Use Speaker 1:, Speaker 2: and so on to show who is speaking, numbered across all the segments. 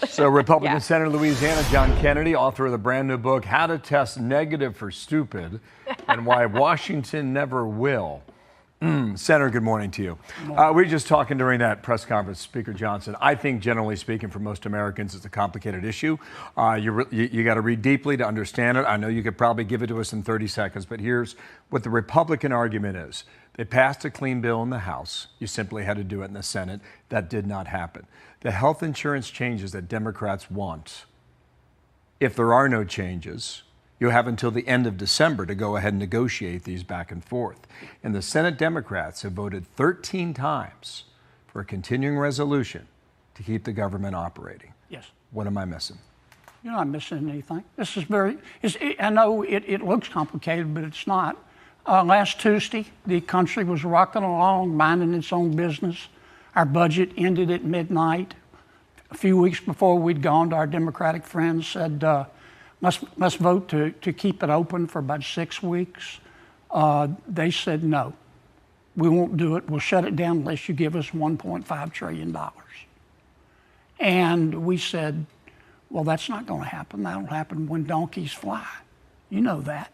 Speaker 1: So Republican Senator Louisiana John Kennedy, author of the brand new book, How to Test Negative for Stupid and Why Washington Never Will. Senator, good morning to you. We were just talking during that press conference, Speaker Johnson. I think, generally speaking, for most Americans, it's a complicated issue. You got to read deeply to understand it. I know you could probably give it to us in 30 seconds, but here's what the Republican argument is. They passed a clean bill in the House. You simply had to do it in the Senate. That did not happen. The health insurance changes that Democrats want, if there are no changes, you have until the end of December to go ahead and negotiate these back and forth. And the Senate Democrats have voted 13 times for a continuing resolution to keep the government operating.
Speaker 2: Yes.
Speaker 1: What am I missing?
Speaker 2: You're not missing anything. This is I know it looks complicated, but it's not. Last Tuesday, the country was rocking along, minding its own business. Our budget ended at midnight. A few weeks before we'd gone, our Democratic friends said, let's vote to keep it open for about 6 weeks. They said, no, we won't do it. We'll shut it down unless you give us $1.5 trillion. And we said, well, that's not going to happen. That'll happen when donkeys fly. You know that.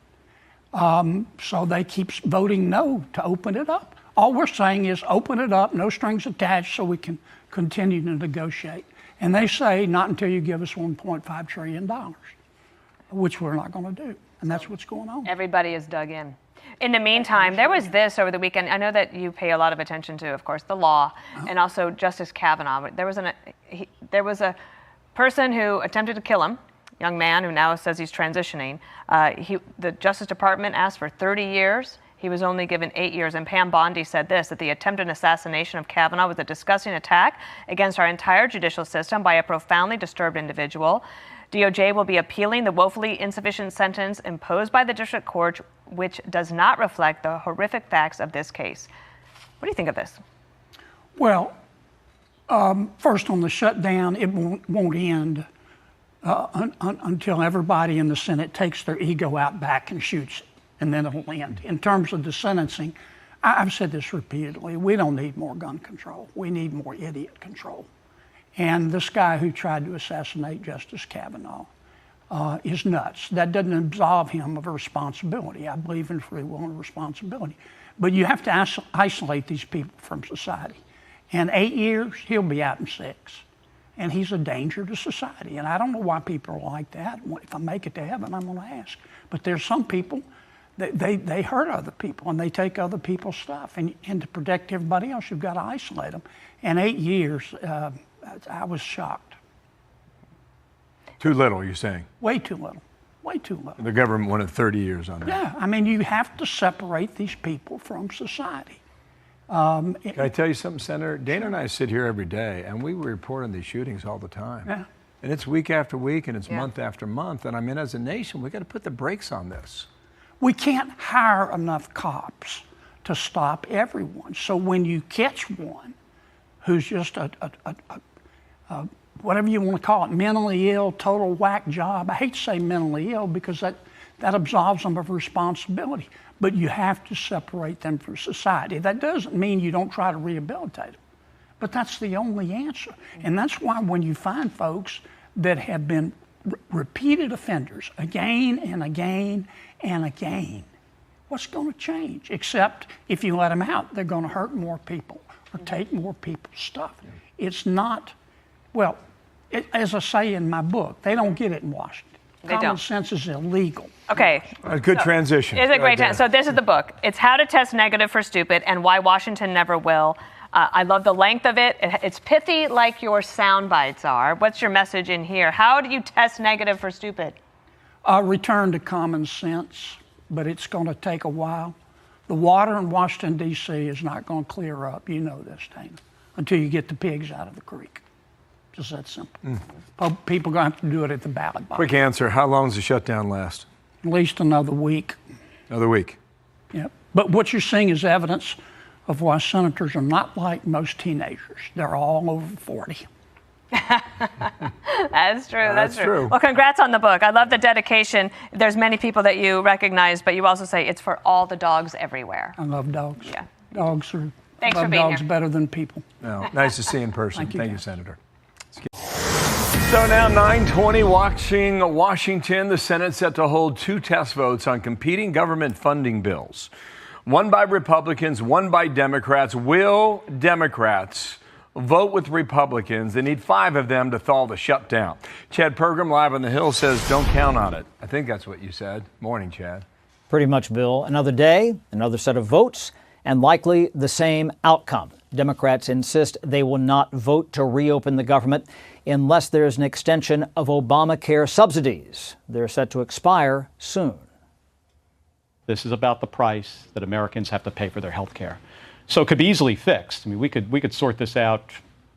Speaker 2: So they keep voting no to open it up. All we're saying is open it up, no strings attached, so we can continue to negotiate. And they say not until you give us $1.5 trillion, which we're not going to do. And that's what's going on.
Speaker 3: Everybody is dug in. In the meantime, there was this over the weekend. I know that you pay a lot of attention to, of course, the law and also Justice Kavanaugh. There was a person who attempted to kill him, young man who now says he's transitioning. The Justice Department asked for 30 years. He was only given 8 years. And Pam Bondi said this, that the attempted assassination of Kavanaugh was a disgusting attack against our entire judicial system by a profoundly disturbed individual. DOJ will be appealing the woefully insufficient sentence imposed by the district court, which does not reflect the horrific facts of this case. What do you think of this?
Speaker 2: Well, first on the shutdown, it won't end until everybody in the Senate takes their ego out back and shoots it, and then it'll end. In terms of the sentencing, I've said this repeatedly, we don't need more gun control. We need more idiot control. And this guy who tried to assassinate Justice Kavanaugh is nuts. That doesn't absolve him of a responsibility. I believe in free will and responsibility. But you have to isolate these people from society. And 8 years, he'll be out in 6. And he's a danger to society. And I don't know why people are like that. If I make it to heaven, I'm going to ask. But there's some people, they hurt other people and they take other people's stuff. And to protect everybody else, you've got to isolate them. And 8 years, I was shocked.
Speaker 1: Too little, you're saying?
Speaker 2: Way too little. Way too little.
Speaker 1: The government wanted 30 years on that.
Speaker 2: Yeah, I mean, you have to separate these people from society.
Speaker 1: Can I tell you something, Senator? Dana and I sit here every day, and we report on these shootings all the time.
Speaker 2: Yeah.
Speaker 1: And it's week after week, and it's month after month. And I mean, as a nation, we got to put the brakes on this.
Speaker 2: We can't hire enough cops to stop everyone. So when you catch one who's just whatever you want to call it, mentally ill, total whack job. I hate to say mentally ill because that absolves them of responsibility. But you have to separate them from society. That doesn't mean you don't try to rehabilitate them. But that's the only answer. And that's why when you find folks that have been repeated offenders again and again and again, what's going to change? Except if you let them out, they're going to hurt more people or take more people's stuff. It's not, well, as I say in my book, they don't get it in Washington. Common sense is illegal.
Speaker 3: Okay.
Speaker 1: A good transition.
Speaker 3: It's a great transition. So this is the book. It's How to Test Negative for Stupid and Why Washington Never Will. I love the length of it. It's pithy like your sound bites are. What's your message in here? How do you test negative for stupid?
Speaker 2: Return to common sense, but it's going to take a while. The water in Washington, D.C. is not going to clear up. You know this, Dana, until you get the pigs out of the creek. Just that simple. People are going to have to do it at the ballot box.
Speaker 1: Quick answer. How long does the shutdown last?
Speaker 2: At least another week.
Speaker 1: Another week.
Speaker 2: Yep. But what you're seeing is evidence of why senators are not like most teenagers. They're all over 40.
Speaker 3: That's true. That's
Speaker 1: true.
Speaker 3: Well, congrats on the book. I love the dedication. There's many people that you recognize, but you also say it's for all the dogs everywhere.
Speaker 2: I love dogs.
Speaker 3: Yeah.
Speaker 2: Dogs are.
Speaker 3: Thanks
Speaker 2: I love
Speaker 3: for being
Speaker 2: dogs
Speaker 3: here.
Speaker 2: Better than people.
Speaker 1: No, nice to see you in person.
Speaker 2: Thank you,
Speaker 1: Thank you,
Speaker 2: guys.
Speaker 1: Senator. So now 9:20, Washington, the Senate set to hold two test votes on competing government funding bills. One by Republicans, one by Democrats. Will Democrats vote with Republicans? They need 5 of them to thaw the shutdown. Chad Pergram, live on the Hill, says don't count on it. I think that's what you said. Morning, Chad.
Speaker 4: Pretty much, Bill. Another day, another set of votes, and likely the same outcome. Democrats insist they will not vote to reopen the government unless there's an extension of Obamacare subsidies. They're set to expire soon.
Speaker 5: This is about the price that Americans have to pay for their health care. So it could be easily fixed. I mean, we could sort this out,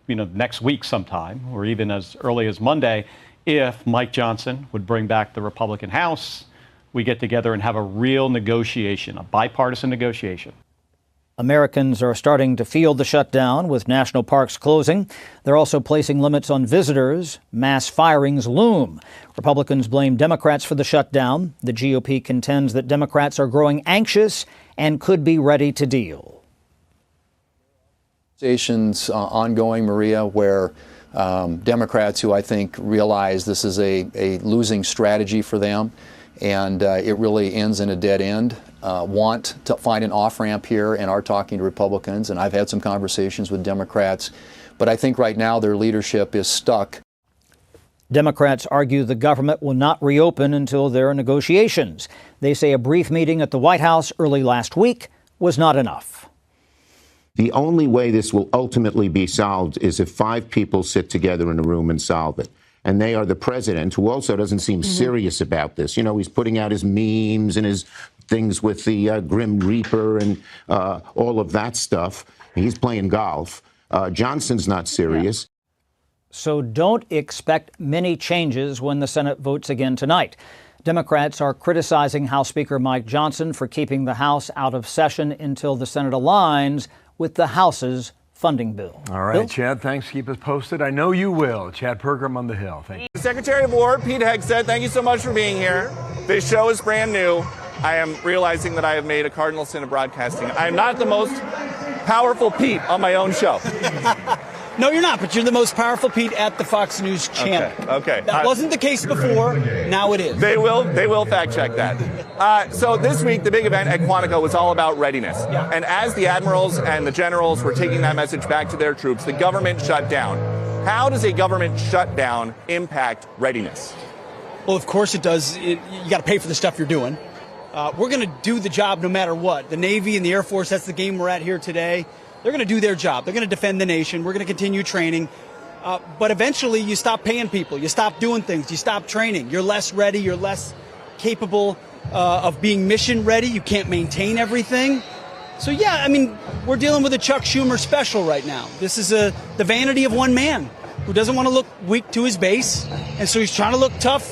Speaker 5: next week sometime, or even as early as Monday, if Mike Johnson would bring back the Republican House. We get together and have a real negotiation, a bipartisan negotiation.
Speaker 4: Americans are starting to feel the shutdown with national parks closing. They're also placing limits on visitors. Mass firings loom. Republicans blame Democrats for the shutdown. The GOP contends that Democrats are growing anxious and could be ready to deal.
Speaker 6: Conversations ongoing, Maria, where Democrats, who I think realize this is a losing strategy for them, and it really ends in a dead end, want to find an off-ramp here and are talking to Republicans. And I've had some conversations with Democrats, but I think right now their leadership is stuck.
Speaker 4: Democrats argue the government will not reopen until there are negotiations. They say a brief meeting at the White House early last week was not enough.
Speaker 7: The only way this will ultimately be solved is if 5 people sit together in a room and solve it. And they are the president, who also doesn't seem serious about this. He's putting out his memes and his things with the Grim Reaper and all of that stuff. He's playing golf. Johnson's not serious.
Speaker 4: So don't expect many changes when the Senate votes again tonight. Democrats are criticizing House Speaker Mike Johnson for keeping the House out of session until the Senate aligns with the House's funding bill.
Speaker 1: All right, Bill? Chad, thanks. Keep us posted. I know you will. Chad Pergram on the Hill. Thank you.
Speaker 8: Secretary of War, Pete Hegseth, thank you so much for being here. This show is brand new. I am realizing that I have made a cardinal sin of broadcasting. I am not the most powerful Pete on my own show.
Speaker 9: No, you're not, but you're the most powerful Pete at the Fox News channel.
Speaker 8: Okay.
Speaker 9: That wasn't the case before. Now it is.
Speaker 8: They will fact check that. So this week, the big event at Quantico was all about readiness.
Speaker 9: Yeah.
Speaker 8: And as the admirals and the generals were taking that message back to their troops, the government shut down. How does a government shutdown impact readiness?
Speaker 9: Well, of course it does. You got to pay for the stuff you're doing. We're going to do the job no matter what. The Navy and the Air Force, that's the game we're at here today. They're going to do their job. They're going to defend the nation. We're going to continue training. But eventually you stop paying people. You stop doing things. You stop training. You're less ready. You're less capable of being mission ready. You can't maintain everything. So, yeah, I mean, we're dealing with a Chuck Schumer special right now. This is the vanity of one man who doesn't want to look weak to his base. And so he's trying to look tough,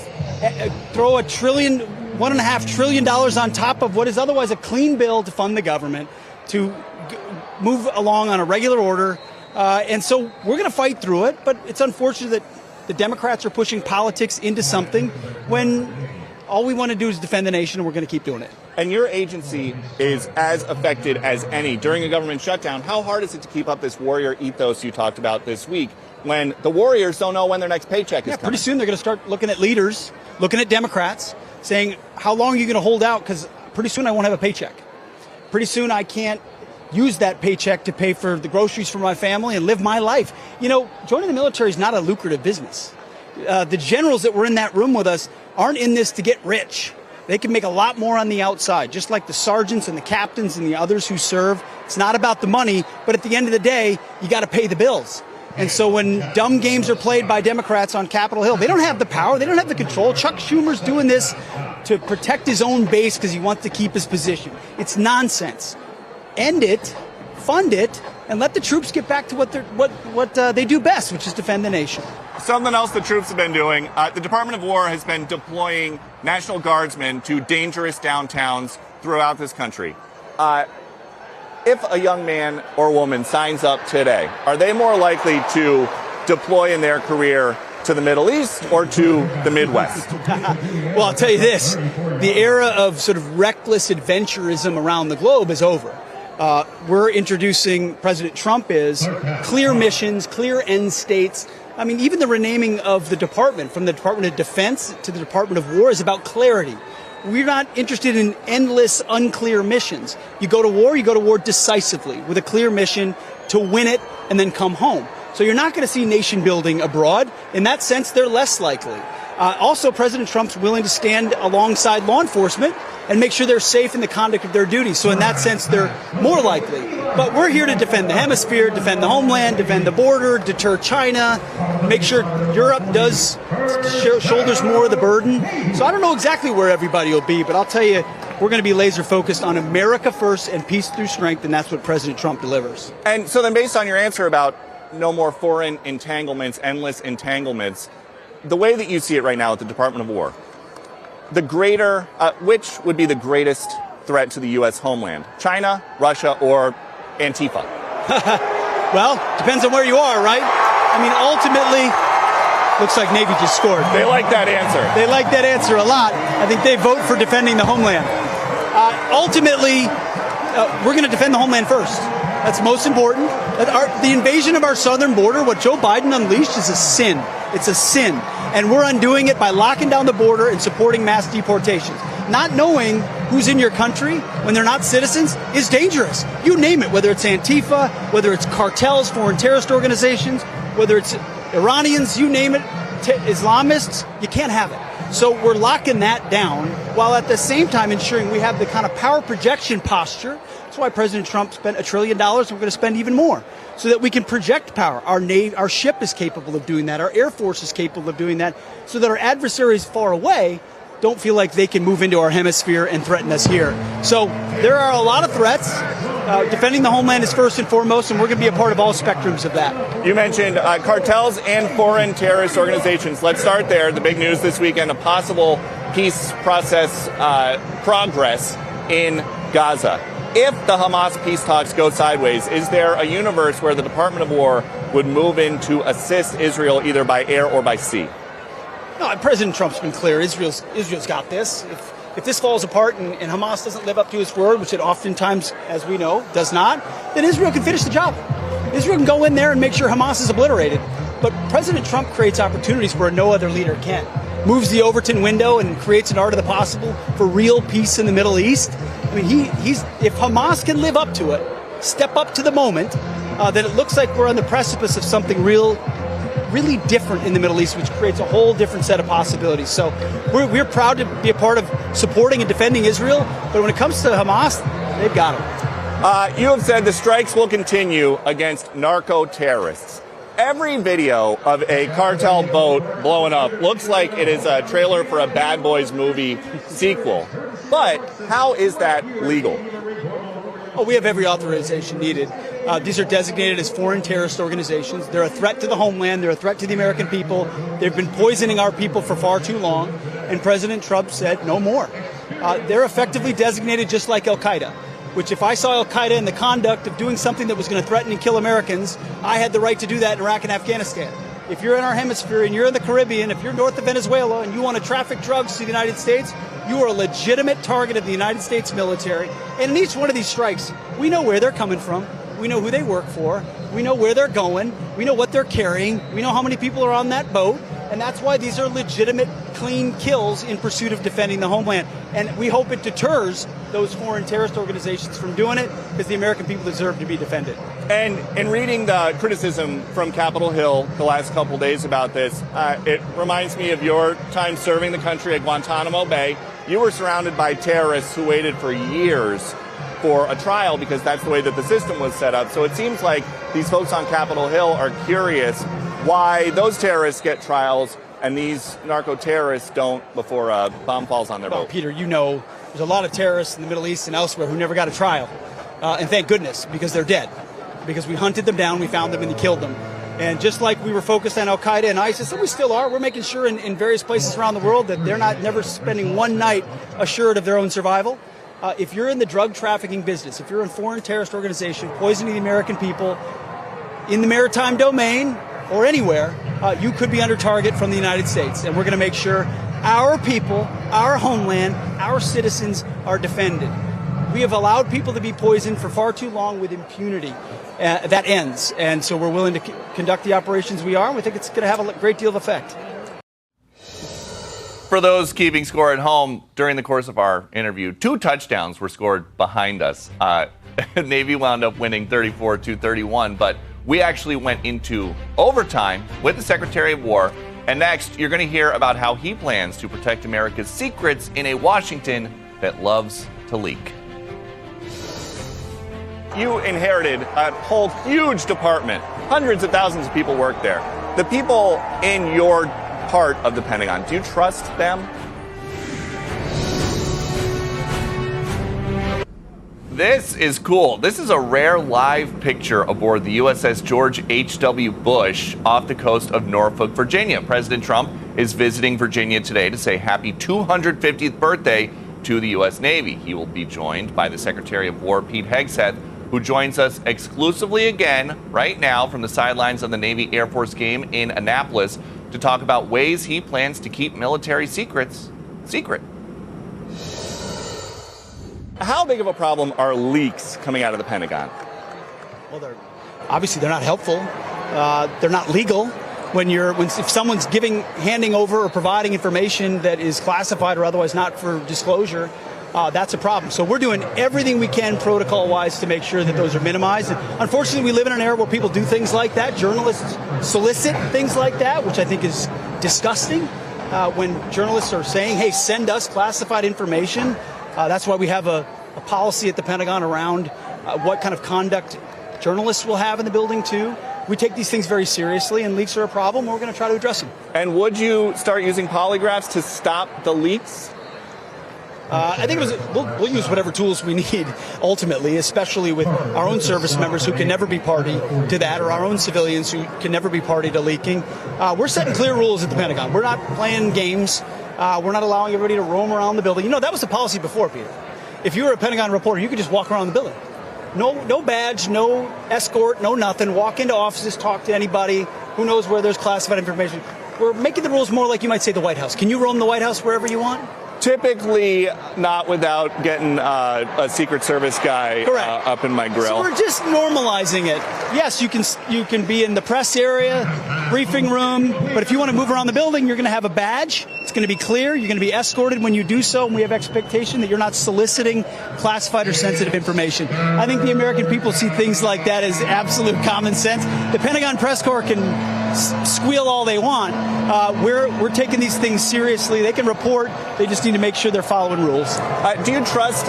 Speaker 9: throw $1.5 trillion on top of what is otherwise a clean bill to fund the government, to move along on a regular order. And so we're going to fight through it. But it's unfortunate that the Democrats are pushing politics into something when all we want to do is defend the nation, and we're going to keep doing it.
Speaker 8: And your agency is as affected as any. During a government shutdown, how hard is it to keep up this warrior ethos you talked about this week when the warriors don't know when their next paycheck is coming?
Speaker 9: Pretty soon they're going to start looking at leaders, looking at Democrats, saying, how long are you going to hold out? Because pretty soon I won't have a paycheck. Pretty soon I can't use that paycheck to pay for the groceries for my family and live my life. Joining the military is not a lucrative business. The generals that were in that room with us aren't in this to get rich. They can make a lot more on the outside, just like the sergeants and the captains and the others who serve. It's not about the money, but at the end of the day, you got to pay the bills. And so when dumb games are played by Democrats on Capitol Hill, they don't have the power, they don't have the control. Chuck Schumer's doing this to protect his own base because he wants to keep his position. It's nonsense. End it, fund it, and let the troops get back to what they do best, which is defend the nation.
Speaker 8: Something else the troops have been doing, the Department of War has been deploying National Guardsmen to dangerous downtowns throughout this country. If a young man or woman signs up today, are they more likely to deploy in their career to the Middle East or to the Midwest?
Speaker 9: Well, I'll tell you this. The era of sort of reckless adventurism around the globe is over. We're introducing, President Trump is, clear missions, clear end states, I mean, even the renaming of the department from the Department of Defense to the Department of War is about clarity. We're not interested in endless, unclear missions. You go to war decisively with a clear mission to win it and then come home. So you're not going to see nation building abroad. In that sense, they're less likely. Also, President Trump's willing to stand alongside law enforcement and make sure they're safe in the conduct of their duties. So in that sense, they're more likely. But we're here to defend the hemisphere, defend the homeland, defend the border, deter China, make sure Europe shoulders more of the burden. So I don't know exactly where everybody will be, but I'll tell you, we're going to be laser focused on America first and peace through strength, and that's what President Trump delivers.
Speaker 8: And so then based on your answer about no more foreign entanglements, endless entanglements, the way that you see it right now at the Department of War, which would be the greatest threat to the U.S. homeland? China, Russia, or Antifa?
Speaker 9: Well, depends on where you are, right? I mean, ultimately, looks like Navy just scored.
Speaker 8: They like that answer.
Speaker 9: They like that answer a lot. I think they vote for defending the homeland. Ultimately, we're going to defend the homeland first. That's most important. The invasion of our southern border, what Joe Biden unleashed, is a sin. It's a sin. And we're undoing it by locking down the border and supporting mass deportations. Not knowing who's in your country when they're not citizens is dangerous. You name it, whether it's Antifa, whether it's cartels, foreign terrorist organizations, whether it's Iranians, you name it, Islamists, you can't have it. So we're locking that down while at the same time ensuring we have the kind of power projection posture. That's why President Trump spent $1 trillion, and we're going to spend even more, so that we can project power. Our ship is capable of doing that. Our Air Force is capable of doing that, so that our adversaries far away don't feel like they can move into our hemisphere and threaten us here. So there are a lot of threats. Defending the homeland is first and foremost, and we're going to be a part of all spectrums of that.
Speaker 8: You mentioned cartels and foreign terrorist organizations. Let's start there. The big news this weekend, a possible peace process progress in Gaza. If the Hamas peace talks go sideways, is there a universe where the Department of War would move in to assist Israel either by air or by sea?
Speaker 9: No, President Trump's been clear. Israel's got this. If this falls apart and Hamas doesn't live up to its word, which it oftentimes, as we know, does not, then Israel can finish the job. Israel can go in there and make sure Hamas is obliterated. But President Trump creates opportunities where no other leader can. Moves the Overton window and creates an art of the possible for real peace in the Middle East. I mean, if Hamas can live up to it, step up to the moment, then it looks like we're on the precipice of something really different in the Middle East, which creates a whole different set of possibilities. So we're proud to be a part of supporting and defending Israel, but when it comes to Hamas, they've got them.
Speaker 8: You have said the strikes will continue against narco-terrorists. Every video of a cartel boat blowing up looks like it is a trailer for a Bad Boys movie sequel. But how is that legal?
Speaker 9: Oh, we have every authorization needed. These are designated as foreign terrorist organizations. They're a threat to the homeland. They're a threat to the American people. They've been poisoning our people for far too long. And President Trump said no more. They're effectively designated just like Al-Qaeda, which if I saw Al-Qaeda in the conduct of doing something that was going to threaten and kill Americans, I had the right to do that in Iraq and Afghanistan. If you're in our hemisphere and you're in the Caribbean, if you're north of Venezuela and you want to traffic drugs to the United States, you are a legitimate target of the United States military. And in each one of these strikes, we know where they're coming from. We know who they work for. We know where they're going. We know what they're carrying. We know how many people are on that boat. And that's why these are legitimate, clean kills in pursuit of defending the homeland. And we hope it deters those foreign terrorist organizations from doing it, because the American people deserve to be defended.
Speaker 8: And in reading the criticism from Capitol Hill the last couple of days about this, it reminds me of your time serving the country at Guantanamo Bay. You were surrounded by terrorists who waited for years for a trial because that's the way that the system was set up. So it seems like these folks on Capitol Hill are curious why those terrorists get trials and these narco-terrorists don't before a bomb falls on their boat.
Speaker 9: Peter, you know, there's a lot of terrorists in the Middle East and elsewhere who never got a trial. And thank goodness, because they're dead. Because we hunted them down, we found them, and we killed them. And just like we were focused on Al-Qaeda and ISIS, and we still are, we're making sure in various places around the world that they're never spending one night assured of their own survival. If you're in the drug trafficking business, if you're in foreign terrorist organization poisoning the American people in the maritime domain or anywhere, you could be under target from the United States. And we're going to make sure our people, our homeland, our citizens are defended. We have allowed people to be poisoned for far too long with impunity. That ends. And so we're willing to conduct the operations we are, and we think it's going to have a great deal of effect.
Speaker 8: For those keeping score at home, during the course of our interview, 2 touchdowns were scored behind us. Navy wound up winning 34-31, but we actually went into overtime with the Secretary of War. And next, you're going to hear about how he plans to protect America's secrets in a Washington that loves to leak. You inherited a whole huge department. Hundreds of thousands of people work there. The people in your part of the Pentagon, do you trust them? This is cool. This is a rare live picture aboard the USS George H.W. Bush off the coast of Norfolk, Virginia. President Trump is visiting Virginia today to say happy 250th birthday to the U.S. Navy. He will be joined by the Secretary of War, Pete Hegseth, who joins us exclusively again right now from the sidelines of the Navy Air Force game in Annapolis to talk about ways he plans to keep military secrets secret. How big of a problem are leaks coming out of the Pentagon?
Speaker 9: Well, they're not helpful. They're not legal. If someone's handing over or providing information that is classified or otherwise not for disclosure, that's a problem. So we're doing everything we can protocol-wise to make sure that those are minimized. And unfortunately, we live in an era where people do things like that. Journalists solicit things like that, which I think is disgusting. When journalists are saying, hey, send us classified information. That's why we have a policy at the Pentagon around what kind of conduct journalists will have in the building, too. We take these things very seriously, and leaks are a problem. We're going to try to address them.
Speaker 8: And would you start using polygraphs to stop the leaks?
Speaker 9: I think we'll use whatever tools we need, ultimately, especially with our own service members who can never be party to that, or our own civilians who can never be party to leaking. We're setting clear rules at the Pentagon. We're not playing games. We're not allowing everybody to roam around the building. You know, that was the policy before, Peter. If you were a Pentagon reporter, you could just walk around the building. No badge, no escort, no nothing. Walk into offices, talk to anybody. Who knows where there's classified information. We're making the rules more like you might say the White House. Can you roam the White House wherever you want?
Speaker 8: Typically not without getting a Secret Service guy up in my grill.
Speaker 9: So we're just normalizing it. Yes, you can be in the press area, briefing room, but if you want to move around the building, you're going to have a badge. It's going to be clear. You're going to be escorted when you do so, and we have expectation that you're not soliciting classified or sensitive information. I think the American people see things like that as absolute common sense. The Pentagon Press Corps can squeal all they want. We're taking these things seriously. They can report. They just need to make sure they're following rules.
Speaker 8: Do you trust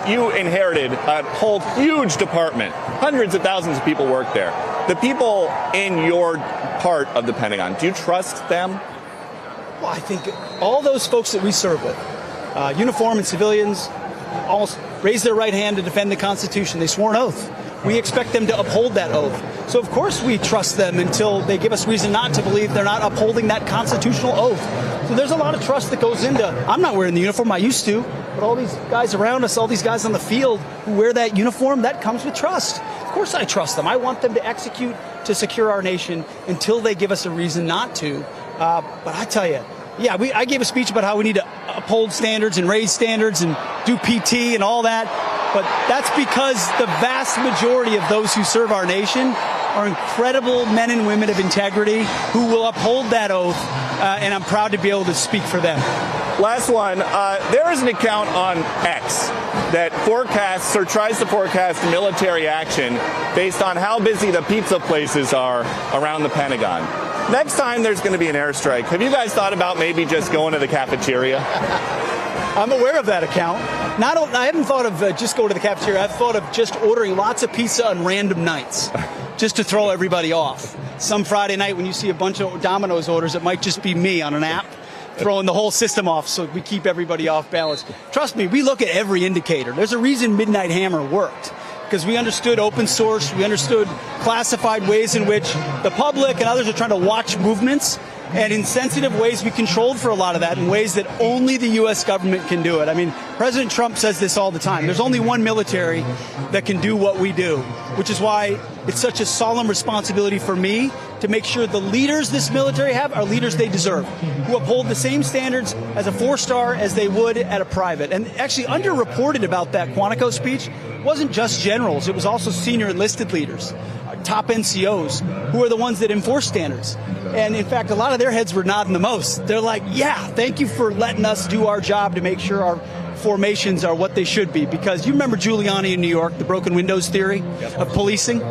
Speaker 8: you inherited a whole huge department. Hundreds of thousands of people work there. The people in your part of the Pentagon, do you trust them?
Speaker 9: Well, I think all those folks that we serve with, uniform and civilians, all raise their right hand to defend the Constitution. They swore an oath. We expect them to uphold that oath. So, of course, we trust them until they give us reason not to believe they're not upholding that constitutional oath. So there's a lot of trust that goes into, I'm not wearing the uniform, I used to, but all these guys around us, all these guys on the field who wear that uniform, that comes with trust. Of course I trust them. I want them to execute to secure our nation until they give us a reason not to. But I tell you, I gave a speech about how we need to uphold standards and raise standards and do PT and all that. But that's because the vast majority of those who serve our nation are incredible men and women of integrity who will uphold that oath, and I'm proud to be able to speak for them.
Speaker 8: Last one. There is an account on X that forecasts or tries to forecast military action based on how busy the pizza places are around the Pentagon. Next time there's going to be an airstrike, have you guys thought about maybe just going to the cafeteria?
Speaker 9: I'm aware of that account. I haven't thought of just going to the cafeteria. I've thought of just ordering lots of pizza on random nights, just to throw everybody off. Some Friday night when you see a bunch of Domino's orders, it might just be me on an app throwing the whole system off so we keep everybody off balance. Trust me, we look at every indicator. There's a reason Midnight Hammer worked, because we understood open source, we understood classified ways in which the public and others are trying to watch movements, And in sensitive ways, we controlled for a lot of that in ways that only the U.S. government can do it. I mean, President Trump says this all the time. There's only one military that can do what we do, which is why it's such a solemn responsibility for me to make sure the leaders this military have are leaders they deserve, who uphold the same standards as a 4-star as they would at a private. And actually underreported about that Quantico speech wasn't just generals. It was also senior enlisted leaders, top NCOs, who are the ones that enforce standards. And in fact, a lot of their heads were nodding the most. They're like, yeah, thank you for letting us do our job to make sure our formations are what they should be. Because you remember Giuliani in New York, the broken windows theory of policing?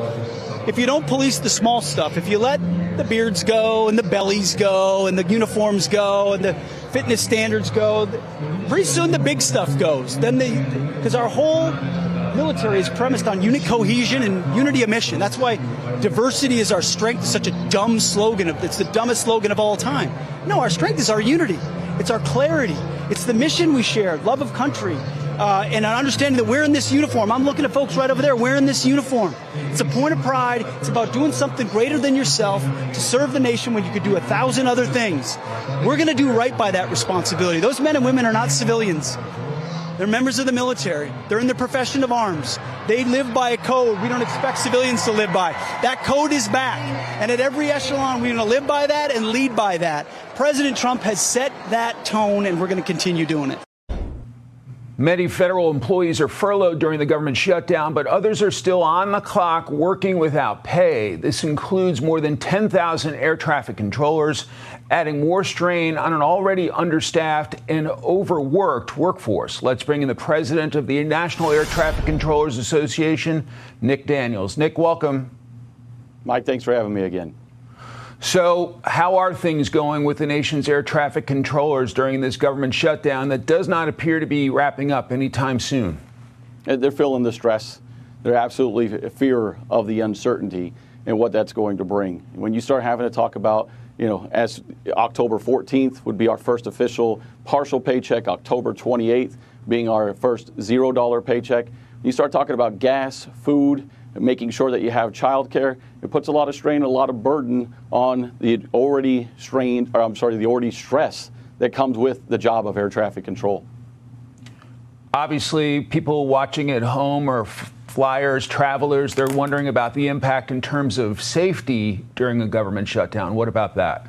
Speaker 9: If you don't police the small stuff, if you let the beards go and the bellies go and the uniforms go and the fitness standards go, pretty soon the big stuff goes. Then because our whole military is premised on unit cohesion and unity of mission. That's why diversity is our strength. It's such a dumb slogan. It's the dumbest slogan of all time. No, our strength is our unity. It's our clarity. It's the mission we share, love of country, and an understanding that we're in this uniform. I'm looking at folks right over there wearing this uniform. It's a point of pride. It's about doing something greater than yourself to serve the nation when you could do 1,000 other things. We're going to do right by that responsibility. Those men and women are not civilians. They're members of the military. They're in the profession of arms. They live by a code we don't expect civilians to live by. That code is back. And at every echelon, we're going to live by that and lead by that. President Trump has set that tone, and we're going to continue doing it.
Speaker 10: Many federal employees are furloughed during the government shutdown, but others are still on the clock working without pay. This includes more than 10,000 air traffic controllers, adding more strain on an already understaffed and overworked workforce. Let's bring in the president of the National Air Traffic Controllers Association, Nick Daniels. Nick, welcome.
Speaker 11: Mike, thanks for having me again.
Speaker 10: So how are things going with the nation's air traffic controllers during this government shutdown that does not appear to be wrapping up anytime soon?
Speaker 11: They're feeling the stress. They're absolutely fear of the uncertainty and what that's going to bring. When you start having to talk about, as October 14th would be our first official partial paycheck, October 28th being our first $0 paycheck. You start talking about gas, food, making sure that you have child care, it puts a lot of strain, a lot of burden on the already stress that comes with the job of air traffic control.
Speaker 10: Obviously, people watching at home are flyers, travelers, they're wondering about the impact in terms of safety during a government shutdown. What about that?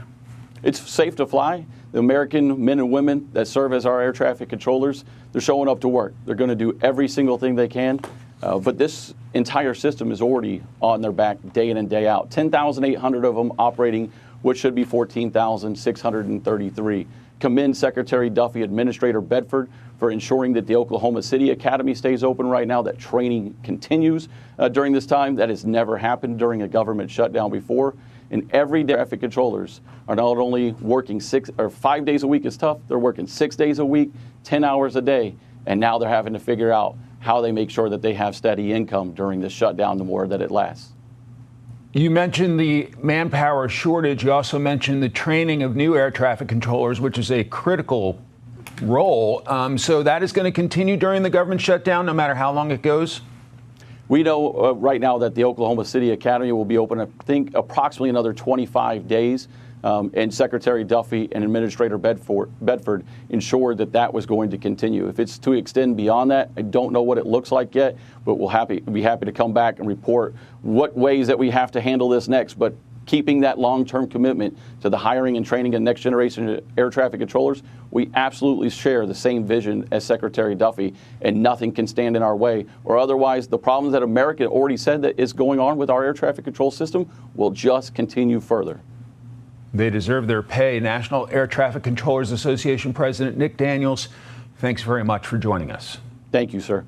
Speaker 11: It's safe to fly. The American men and women that serve as our air traffic controllers, they're showing up to work. They're going to do every single thing they can. But this entire system is already on their back day in and day out. 10,800 of them operating, which should be 14,633. Commend Secretary Duffy, Administrator Bedford, for ensuring that the Oklahoma City Academy stays open right now, that training continues during this time. That has never happened during a government shutdown before. And every day, traffic controllers are not only working 5 days a week is tough, they're working 6 days a week, 10 hours a day. And now they're having to figure out how they make sure that they have steady income during this shutdown, the more that it lasts.
Speaker 10: You mentioned the manpower shortage. You also mentioned the training of new air traffic controllers, which is a critical role. So that is going to continue during the government shutdown, no matter how long it goes?
Speaker 11: We know right now that the Oklahoma City Academy will be open, I think, approximately another 25 days. And Secretary Duffy and Administrator Bedford ensured that that was going to continue. If it's to extend beyond that, I don't know what it looks like yet, but we'll be happy to come back and report what ways that we have to handle this next. But keeping that long-term commitment to the hiring and training of next generation air traffic controllers, we absolutely share the same vision as Secretary Duffy, and nothing can stand in our way, or otherwise the problems that America already said that is going on with our air traffic control system will just continue further.
Speaker 10: They deserve their pay. National Air Traffic Controllers Association President Nick Daniels, thanks very much for joining us.
Speaker 11: Thank you, sir.